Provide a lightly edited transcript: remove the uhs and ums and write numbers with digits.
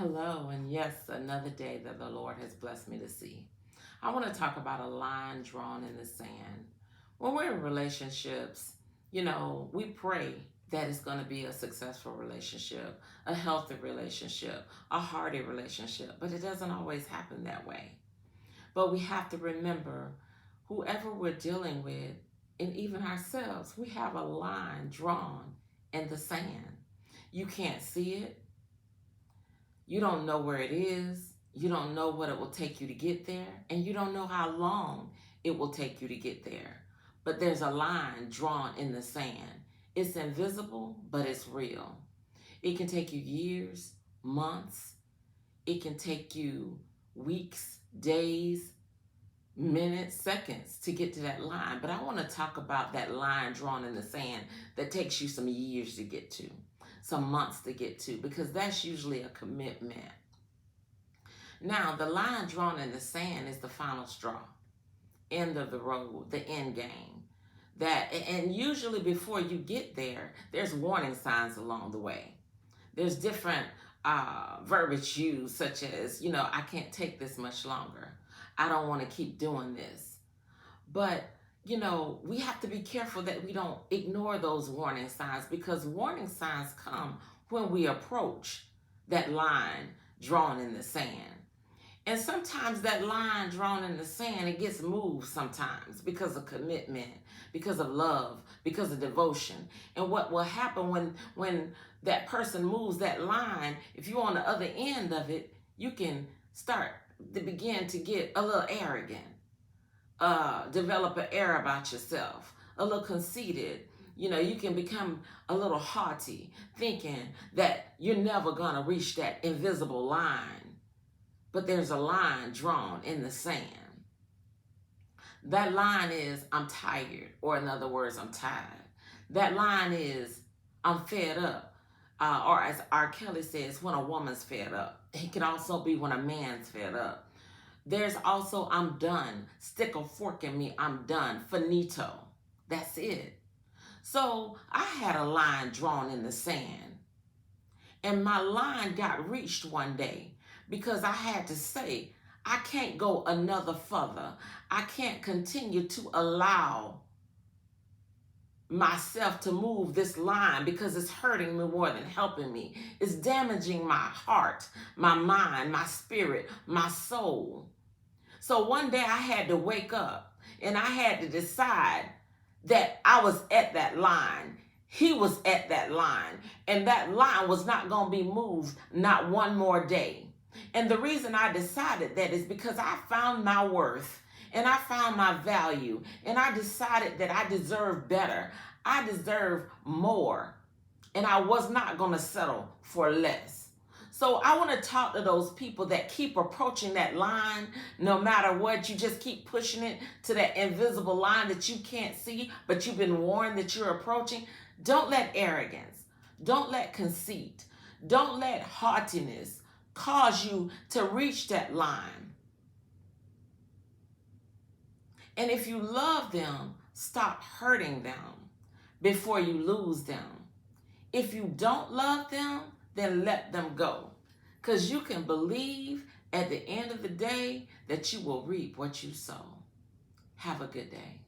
Hello, and yes, another day that the Lord has blessed me to see. I want to talk about a line drawn in the sand. When we're in relationships, we pray that it's going to be a successful relationship, a healthy relationship, a hearty relationship, but it doesn't always happen that way. But we have to remember whoever we're dealing with, and even ourselves, we have a line drawn in the sand. You can't see it. You don't know where it is. You don't know what it will take you to get there. And you don't know how long it will take you to get there. But there's a line drawn in the sand. It's invisible, but it's real. It can take you years, months. It can take you weeks, days, minutes, seconds to get to that line. But I want to talk about that line drawn in the sand that takes you some years to get to, some months to get to, because that's usually a commitment. Now, the line drawn in the sand is the final straw, end of the road, the end game. And usually before you get there, there's warning signs along the way. There's different verbiage used, such as, I can't take this much longer. I don't want to keep doing this. But, we have to be careful that we don't ignore those warning signs, because warning signs come when we approach that line drawn in the sand. And sometimes that line drawn in the sand, it gets moved sometimes because of commitment, because of love, because of devotion. And what will happen when that person moves that line, if you're on the other end of it, you can start to begin to get a little arrogant, develop an air about yourself, a little conceited. You can become a little haughty, thinking that you're never going to reach that invisible line. But there's a line drawn in the sand. That line is, I'm tired, or in other words, I'm tired. That line is, I'm fed up. Or as R. Kelly says, when a woman's fed up. It can also be when a man's fed up. There's also, I'm done. Stick a fork in me, I'm done. Finito. That's it. So I had a line drawn in the sand. And my line got reached one day, because I had to say, I can't go another further. I can't continue to allow myself to move this line, because it's hurting me more than helping me. It's damaging my heart, my mind, my spirit, my soul. So one day I had to wake up, and I had to decide that I was at that line. He was at that line, and that line was not going to be moved not one more day. And the reason I decided that is because I found my worth, and I found my value, and I decided that I deserve better. I deserve more, and I was not going to settle for less. So I want to talk to those people that keep approaching that line. No matter what, you just keep pushing it to that invisible line that you can't see, but you've been warned that you're approaching. Don't let arrogance, don't let conceit, don't let haughtiness cause you to reach that line. And if you love them, stop hurting them before you lose them. If you don't love them, then let them go. Because you can believe at the end of the day that you will reap what you sow. Have a good day.